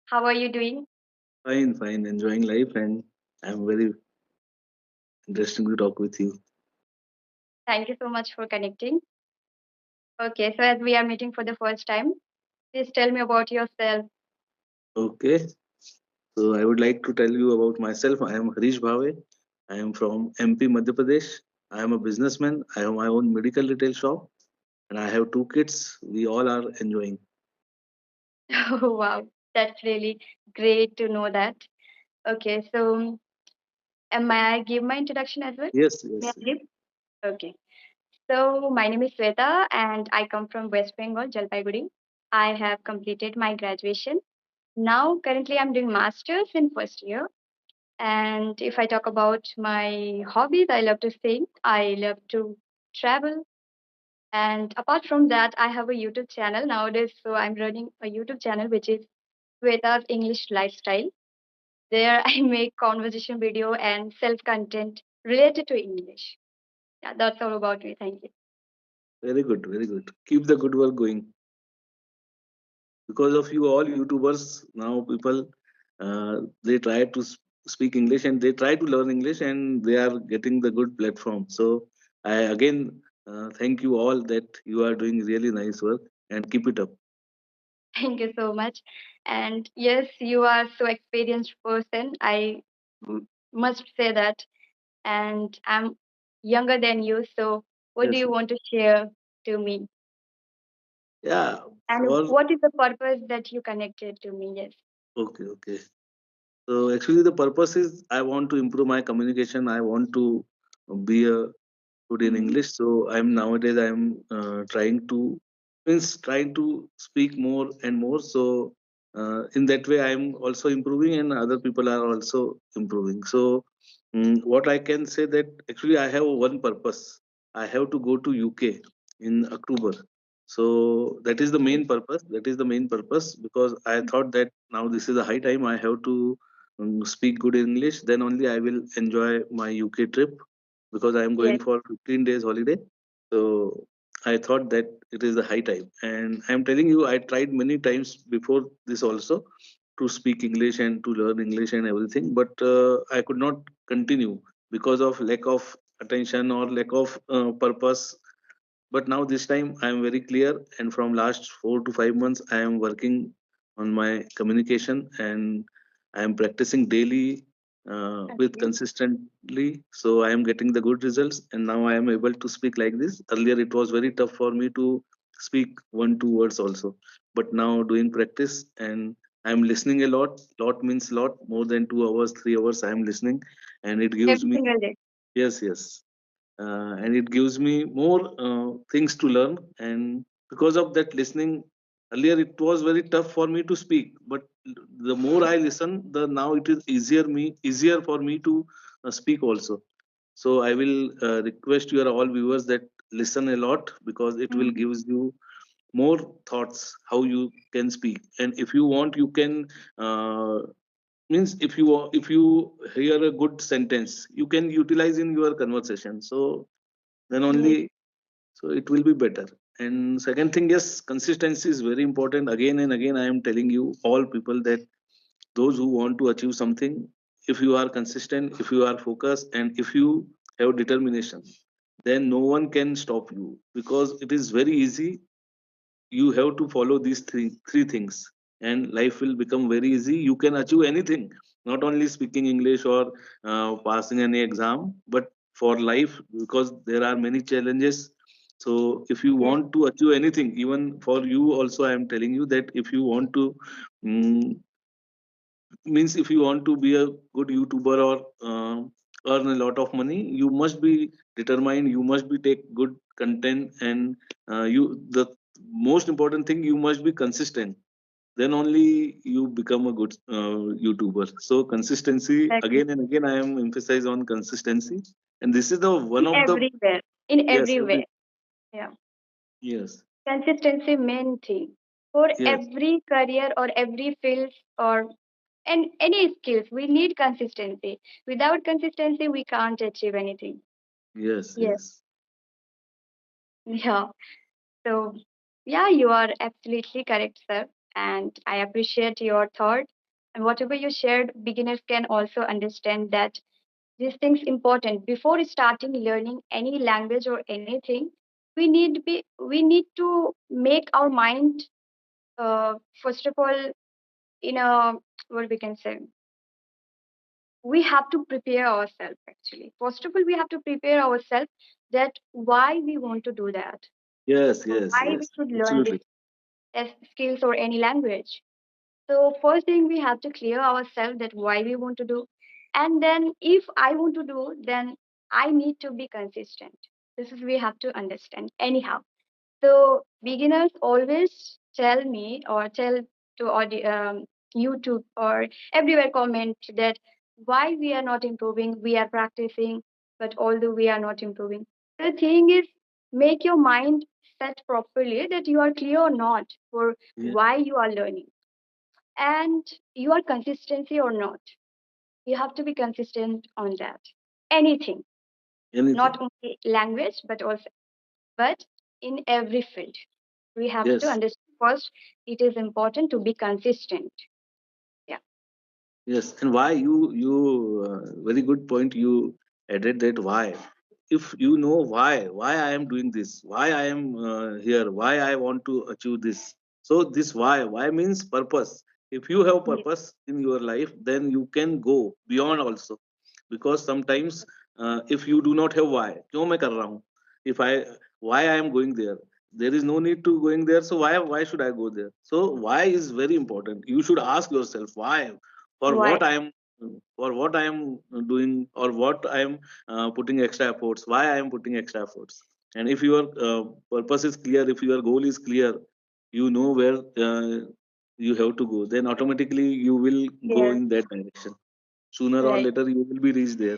How are you doing? Fine, fine. Enjoying life, and I'm very interesting to talk with you. Thank you so much for connecting. Okay, so as we are meeting for the first time, please tell me about yourself. Okay, so I would like to tell you about myself. I am Harish Bhave. I am from MP, Madhya Pradesh. I am a businessman. I have my own medical retail shop, and I have two kids. We all are enjoying. Oh, wow, that's really great to know that. Okay, so may I give my introduction as well? Yes, May I yes. give? Okay, so my name is Sweta and I come from West Bengal, Jalpaiguri. I have completed my graduation. Now, currently, I'm doing master's in first year. And if I talk about my hobbies, I love to sing, I love to travel. And apart from that, I have a YouTube channel nowadays. So I'm running a YouTube channel which is Sweta's English Lifestyle. There I make conversation video and self content related to English. Yeah, that's all about me. Thank you. Very good, very good. Keep the good work going. Because of you, all YouTubers now, people they try to speak English and they try to learn English, and they are getting the good platform. So I again thank you all that you are doing really nice work and keep it up. Thank you so much. And yes, you are so experienced person. I must say that. And I'm younger than you. So what do Yes. you want to share to me? Yeah. And For what is the purpose that you connected to me? Yes. okay, okay. So actually, the purpose is I want to improve my communication. I want to be a good in Mhm. English. So I'm nowadays I'm trying to trying to speak more and more. So in that way, I'm also improving, and other people are also improving. So what I can say that actually I have one purpose. I have to go to UK in October. So that is the main purpose. That is the main purpose because I thought that now this is a high time. I have to speak good English. Then only I will enjoy my UK trip because I am Yes. going for 15 days holiday. So I thought that it is the high time. And I am telling you, I tried many times before this also to speak English and to learn English and everything, but I could not continue because of lack of attention or lack of purpose. But now this time I am very clear, and from last 4 to 5 months I am working on my communication, and I am practicing daily with Okay. consistently. So I am getting the good results, and now I am able to speak like this. Earlier it was very tough for me to speak one two words also, but now doing practice, and I am listening a lot. Lot means lot, more than 2 hours, 3 hours I am listening, and it gives Every me, single day. yes, yes, and it gives me more things to learn. And because of that listening, earlier it was very tough for me to speak, but the more I listen, the now it is easier for me to speak also. So I will request your all viewers that listen a lot, because it will Mhm. gives you more thoughts how you can speak. And if you want, you can uh, means if you hear a good sentence, you can utilize in your conversation. So then Yes. only, so it will be better. And second thing, yes, consistency is very important. Again and again I am telling you all people that those who want to achieve something, if you are consistent, if you are focused, and if you have determination, then no one can stop you, because it is very easy. You have to follow these three things, and life will become very easy. You can achieve anything, not only speaking English or passing any exam, but for life, because there are many challenges. So if you Yes. want to achieve anything, even for you also, I am telling you that if you want to mm, means if you want to be a good YouTuber or earn a lot of money, you must be determined, you must be take good content, and you the most important thing, you must be consistent. Then only you become a good YouTuber. So consistency, Exactly. again and again I am emphasize on consistency, and this is the In one of the, everywhere. In yes, every every, way. Yeah. yes, Consistency main thing. For yes, every career or every field or and any skills, we need consistency. Without consistency, we can't achieve anything. yes, Yes. yes. Yeah. So, yeah, you are absolutely correct, sir. And I appreciate your thought. And whatever you shared, beginners can also understand that these things important. Before starting learning any language or anything, we need to make our mind, first of all, in a, what we can say, we have to prepare ourselves. Actually, first of all, we have to prepare ourselves that why we want to do that, Yes, yes, why we yes. should learn this Absolutely. skills or any language. So first thing, we have to clear ourselves that why we want to do, and then if I want to do, then I need to be consistent. This is we have to understand anyhow. So beginners always tell me or tell to YouTube or everywhere comment that why we are not improving, we are practicing, but although we are not improving. The thing is, make your mind set properly that you are clear or not for Yeah. why you are learning and you are consistency or not. You have to be consistent on that. Anything, not Anything. only language, but in every field. We have to Yes. understand first, it is important to be consistent. Yeah. Yes, and why very good point you added that why. If you know why I am doing this, why I am here, why I want to achieve this. So this why means purpose. If you have Yes. purpose in your life, then you can go beyond also. Because sometimes if you do not have why, क्यों मैं कर रहा हूँ? If I why I am going there, there is no need to going there. So why should I go there? So why is very important. You should ask yourself why for Why? what I am for what I am doing or what I am putting extra efforts, why I am putting extra efforts. And if your purpose is clear, if your goal is clear, you know where you have to go, then automatically you will go Yes. in that direction. Sooner or Right. later you will be reached there.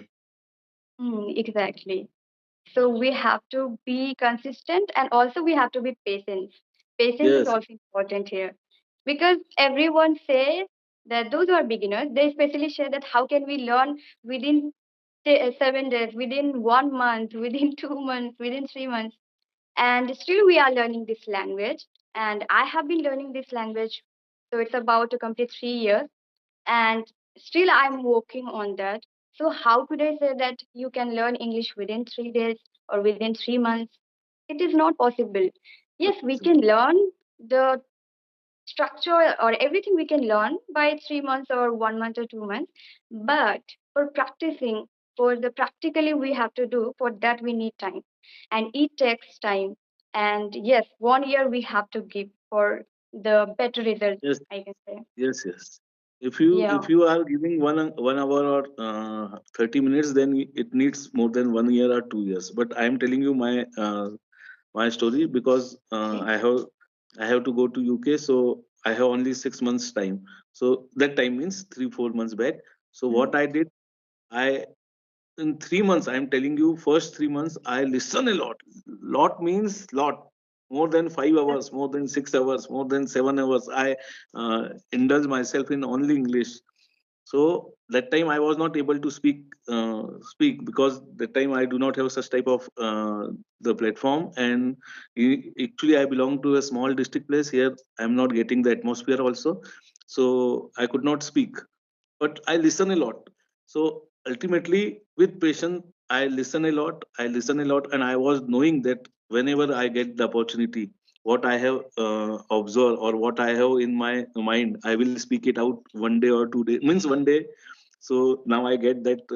Exactly. So we have to be consistent and also we have to be patient. Patience is Yes, also important here because everyone says that those who are beginners, they especially share that how can we learn within 7 days, within 1 month, within 2 months, within 3 months. And still we are learning this language. And I have been learning this language. So it's about to complete 3 years and still I'm working on that. So how could I say that you can learn English within 3 days or within 3 months? It is not possible. Yes, not we possible. can learn the structure or everything we can learn by 3 months or 1 month or 2 months, but for practicing, for the practically we have to do, for that we need time, and it takes time. And yes, 1 year we have to give for the better results, Yes, I can say. yes, yes. Yeah. If you are giving 1 hour or 30 minutes, then it needs more than 1 year or 2 years. But I am telling you my story because Okay. I have to go to UK, so I have only 6 months time. So that time means 3 4 months back. So Mhm. what I did, I in 3 months, I'm telling you, first 3 months I listen a lot. Lot means lot. More than 5 hours, more than 6 hours, more than 7 hours. I indulge myself in only English. So that time I was not able to speak because that time I do not have such type of the platform. And actually I belong to a small district place here. I'm not getting the atmosphere also, so I could not speak, but I listen a lot. So ultimately, with patience, I listen a lot, and I was knowing that whenever I get the opportunity, what I have observed or what I have in my mind, I will speak it out 1 day or 2 day. Means 1 day. So now I get that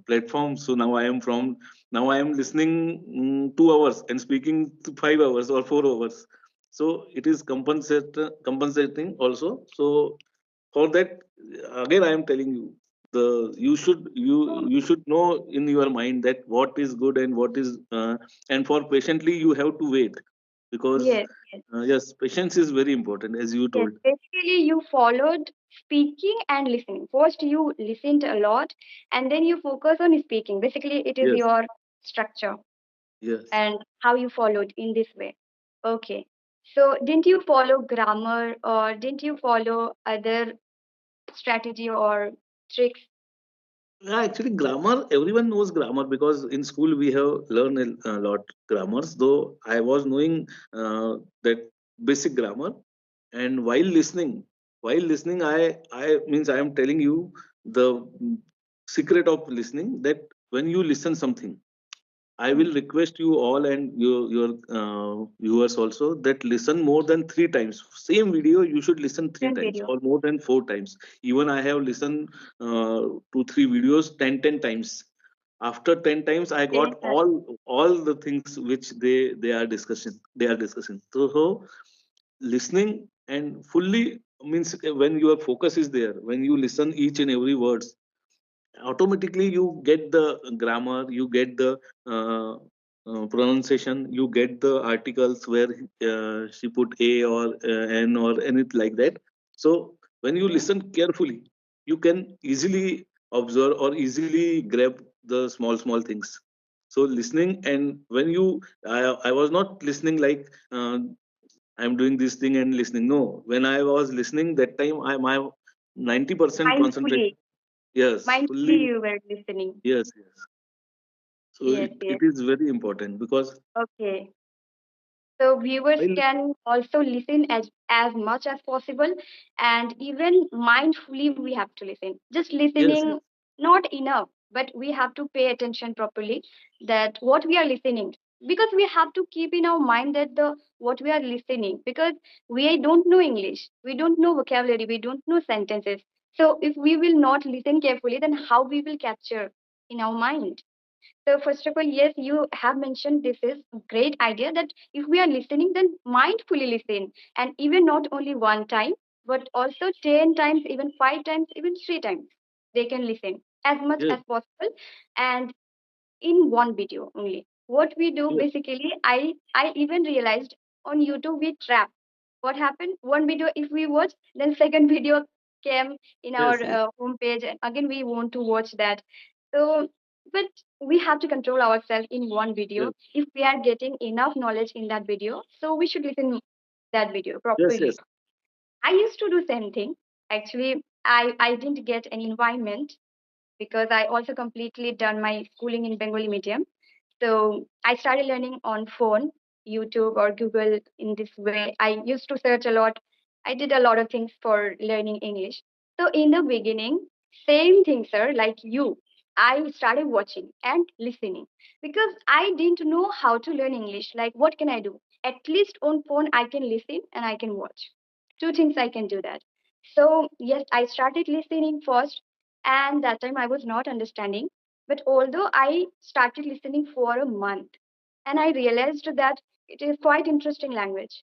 platform. So now I am listening 2 hours and speaking 5 hours or 4 hours. So it is compensating also. So for that, again I am telling you, the you should know in your mind that what is good and what is and for patiently you have to wait, because Yes, yes, yes, patience is very important, as you yes. told. Basically, you followed speaking and listening. First, you listened a lot, and then you focus on speaking. Basically, it is Yes, your structure yes. and how you followed in this way. Okay. So, didn't you follow grammar or didn't you follow other strategy or tricks? Yeah, actually, grammar, everyone knows grammar because in school we have learned a lot grammars. Though I was knowing that basic grammar, and while listening. While listening, I means I am telling you the secret of listening, that when you listen something, I Hmm. will request you all and your viewers also, that listen more than 3 times. Same video you should listen three Same times video. or more than 4 times. Even I have listened 2 3 videos 10 times. After 10 times, I got Same sir. all the things which they are discussing. They are discussing. So listening and fully means, when your focus is there, when you listen each and every words, automatically you get the grammar, you get the pronunciation, you get the articles where she put a or n or anything like that. So when you Okay. listen carefully, you can easily observe or easily grab the small things. So listening, and when I was not listening like I'm doing this thing and listening. No, when I was listening that time, I my 90% Mindfully. concentration. Yes, Mindfully fully. you were listening. Yes, yes. So Yes, it yes. is very important because Okay. So viewers while can also listen as much as possible, and even mindfully we have to listen. Just yes, listening yes, not enough, but we have to pay attention properly that what we are listening, because we have to keep in our mind that the what we are listening, because we don't know English, we don't know vocabulary, we don't know sentences. So if we will not listen carefully, then how we will capture in our mind? So first of all, yes, you have mentioned this is a great idea that if we are listening, then mindfully listen, and even not only one time, but also 10 times, even 5 times, even 3 times, they can listen as much yes, as possible, and in one video only. What we do yes, basically, I even realized on YouTube we trap. What happened? One video if we watch, then second video came in our yes, yes, homepage, and again we want to watch that. So, but we have to control ourselves in one video. yes, If we are getting enough knowledge in that video, so we should listen that video yes, properly. yes, I used to do same thing. Actually, I didn't get any environment because I also completely done my schooling in Bengali medium. So I started learning on phone, YouTube or Google in this way. I used to search a lot. I did a lot of things for learning English. So in the beginning, same thing, sir, like you. I started watching and listening because I didn't know how to learn English. Like, what can I do? At least on phone, I can listen and I can watch. Two things I can do that. So yes, I started listening first, and that time I was not understanding. But although I started listening for a month, and I realized that it is quite interesting language,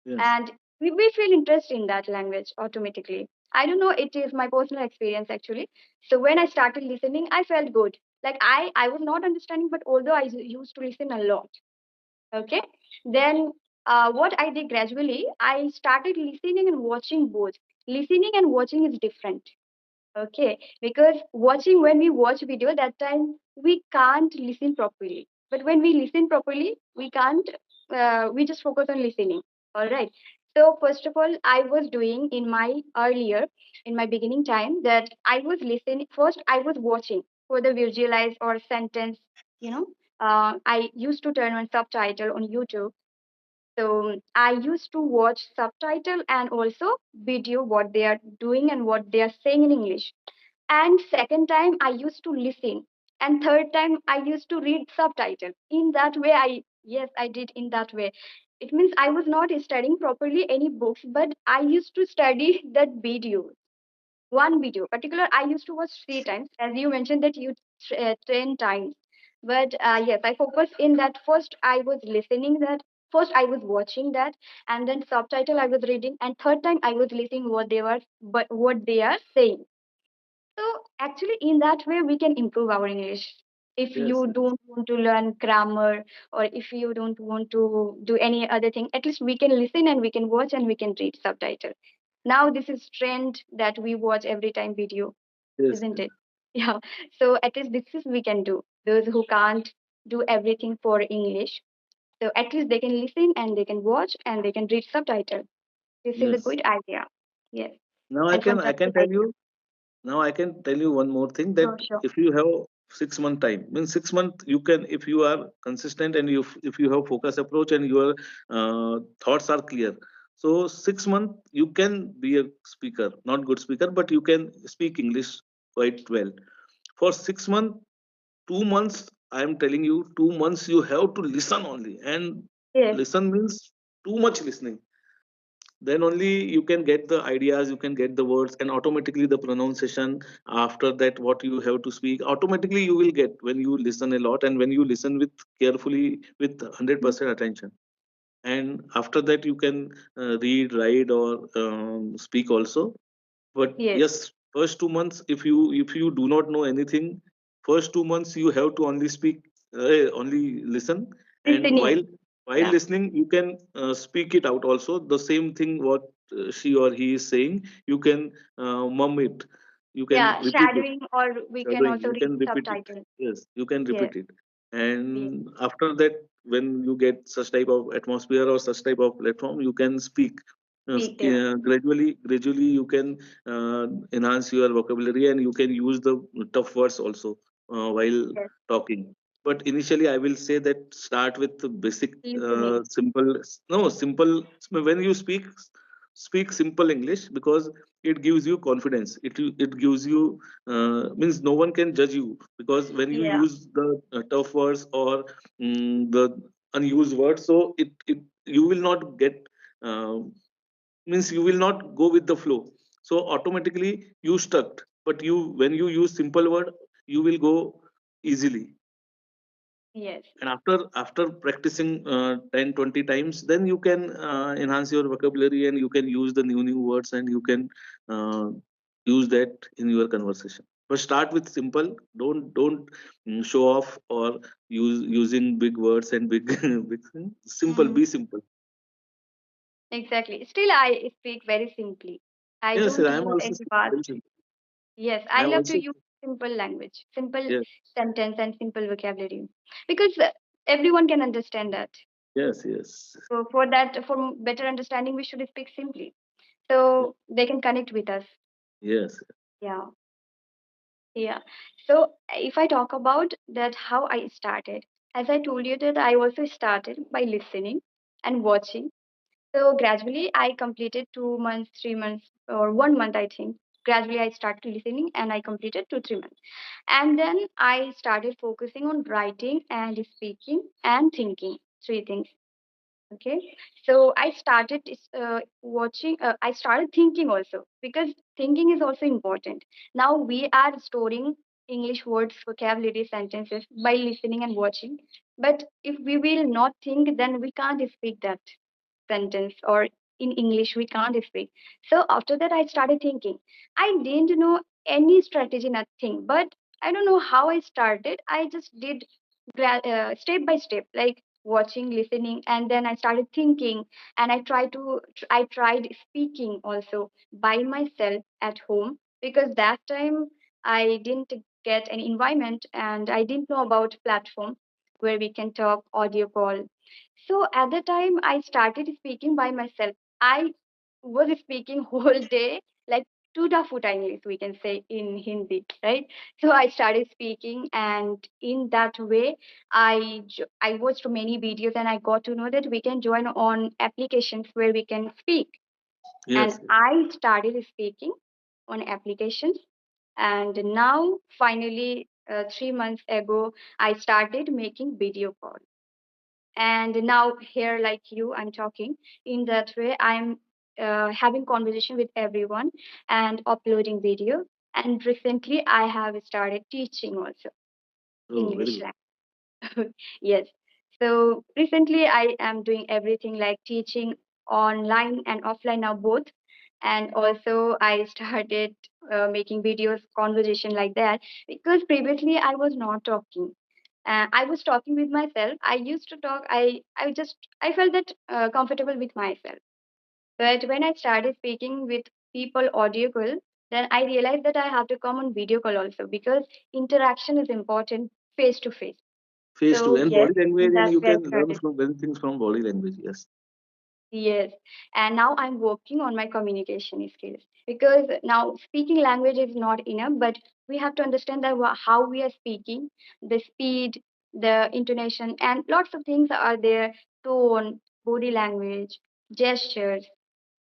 yes, and we feel interest in that language automatically. I don't know, it is my personal experience actually. So when I started listening, I felt good. Like I was not understanding, but although I used to listen a lot. Okay. Then what I did gradually, I started listening and watching both. Listening and watching is different. Okay, because watching when we watch video that time we can't listen properly. But when we listen properly, we can't. We just focus on listening. All right. So first of all, I was doing in my earlier, in my beginning time that I was listening. First, I was watching for the visualize or sentence. You know, I used to turn on subtitle on YouTube. So I used to watch subtitle and also video what they are doing and what they are saying in English. And second time I used to listen, and third time I used to read subtitle. In that way, I yes, I did in that way. It means I was not studying properly any books, but I used to study that video. One video particular I used to watch 3 times, as you mentioned that you 10 times. But yes, I focused in that. First I was listening that, first I was watching that, and then subtitle I was reading, and third time I was listening what they were, but what they are saying. So actually, in that way, we can improve our English. If yes, you yes, don't want to learn grammar, or if you don't want to do any other thing, at least we can listen and we can watch and we can read subtitle. Now this is trend that we watch every time video, yes, isn't yes, it? Yeah. So at least this is we can do. Those who can't do everything for English, so at least they can listen and they can watch and they can read subtitle. This is a yes. good idea. Yes, Now and I can fantastic tell idea. you. Now I can tell you one more thing, that Sure, sure. if you have 6 month time, means 6 month you can, if you are consistent and if you have focus approach and your thoughts are clear. So 6 months you can be a speaker, not good speaker, but you can speak English quite well. For 6 months, 2 months, I am telling you, 2 months you have to listen only, and Yes, listen means too much listening. Then only you can get the ideas, you can get the words, and automatically the pronunciation. After that, what you have to speak, automatically you will get when you listen a lot and when you listen with carefully with 100% attention. And after that you can read, write, or speak also. But yes, yes, first 2 months, if you do not know anything, first 2 months you have to only speak, only listen. And while listening. while Yeah, listening, you can speak it out also. The same thing what she or he is saying, you can mum it, you can yeah, repeat it, shadowing, or we can shadowing, also you read can repeat it. subtitle. Yes, you can Yes, repeat it. yes, And after that, when you get such type of atmosphere or such type of platform, you can speak. speak there. Gradually you can enhance your vocabulary, and you can use the tough words also while Yes, talking. But initially I will say that start with the basic, listening. simple, no, simple. When you speak simple English, because it gives you confidence. It gives you, means no one can judge you, because when you Yeah, use the tough words or the unused words, so it you will not get, uh, means you will not go with the flow. So automatically you stuck. But you, when you use simple word, you will go easily. yes, And after practicing 10 20 times, then you can enhance your vocabulary, and you can use the new words, and you can uh, use that in your conversation. But start with simple. Don't show off or using big words and big big thing. Simple, mm, be simple. exactly. Still, I speak very simply. I Yes, don't I am use also any speaking very vast. simple. Yes, I I am love to also, use simple language, simple yes, sentence, and simple vocabulary, because everyone can understand that. yes, yes, So for that, for better understanding, we should speak simply, so they can connect with us. yes. Yeah, yeah. So if I talk about that, how I started, as I told you that I also started by listening and watching. So gradually, I completed 2 months, 3 months, or 1 month, I think. Gradually, I started listening and I completed 2, 3 months. And then I started focusing on writing and speaking and thinking. Three things. Okay. So I started watching, I started thinking also, because thinking is also important. Now we are storing English words, vocabulary, sentences by listening and watching. But if we will not think, then we can't speak that sentence, or in English we can't speak. So after that I started thinking. I didn't know any strategy, nothing, but I don't know how I started. I just did step by step, like watching, listening, and then I started thinking. And I tried speaking also by myself at home, because that time I didn't get an environment and I didn't know about platform where we can talk audio call. So at the time, I started speaking by myself. I was speaking whole day, like tuta futa English, we can say in Hindi, right? So I started speaking, and in that way, I watched many videos, and I got to know that we can join on applications where we can speak. And Yes, I started speaking on applications, and now finally, 3 months ago, I started making video calls. And now here, like you, I'm talking in that way. I'm having conversation with everyone and uploading video. And recently I have started teaching also oh, very English good. language. Yes. So recently I am doing everything like teaching online and offline, now both. And also I started making videos, conversation like that, because previously I was not talking. I was talking with myself. I used to talk. I felt that comfortable with myself. But when I started speaking with people audio call, then I realized that I have to come on video call also, because interaction is important, face to face. Face to, So and yes, body language, in and that you way I can learn started. from many things from body language. Yes, Yes, and now I'm working on my communication skills, because now speaking language is not enough, but we have to understand that how we are speaking, the speed, the intonation, and lots of things are there: tone, body language, gestures.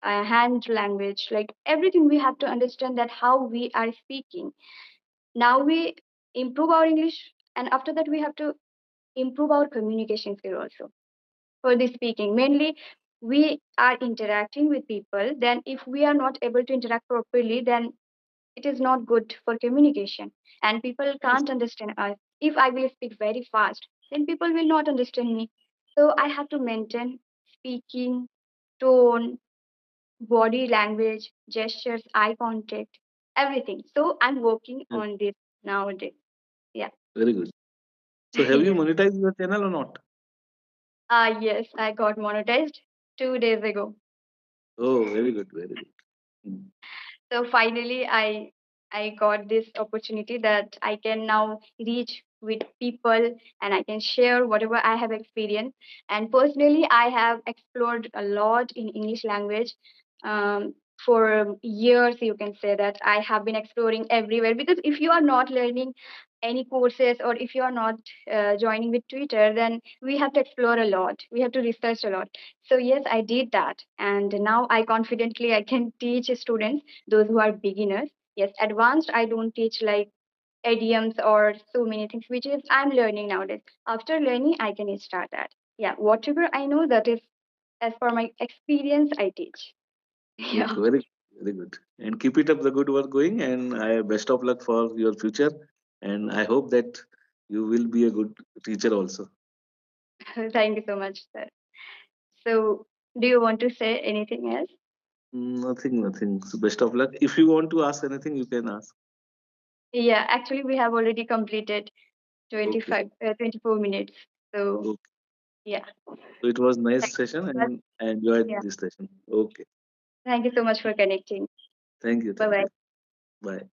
hand language, like everything we have to understand that how we are speaking. Now we improve our English, and after that we have to improve our communication skill also for the speaking. Mainly, we are interacting with people. Then, if we are not able to interact properly, then it is not good for communication, and people Yes, can't understand us. If I will speak very fast, then people will not understand me. So I have to maintain speaking, tone, body language, gestures, eye contact, everything. So I'm working yes, on this nowadays. Yeah. very good. So have you Yeah. monetized your channel or not? Yes, I got monetized 2 days ago. Oh, very good, very good. Mm. So finally, I got this opportunity that I can now reach with people and I can share whatever I have experienced. And personally, I have explored a lot in English language. For years, you can say that I have been exploring everywhere, because if you are not learning any courses, or if you are not joining with Twitter, then we have to explore a lot. We have to research a lot. So yes, I did that, and now I confidently I can teach students, those who are beginners. Yes, advanced I don't teach, like idioms or so many things, which is I'm learning nowadays. After learning, I can start that. Yeah, whatever I know, that is as per my experience I teach. Yeah. Okay, very good. And keep it up the good work going. And I best of luck for your future. And I hope that you will be a good teacher also. Thank you so much, sir. So do you want to say anything else? Nothing, nothing. So best of luck. If you want to ask anything, you can ask. Yeah, actually we have already completed Okay. 24 minutes. So Okay. yeah. So it was nice Thank session you so much. and I enjoyed Yeah. this session. Okay. Thank you so much for connecting. Thank you. Bye Thank bye. you. Bye.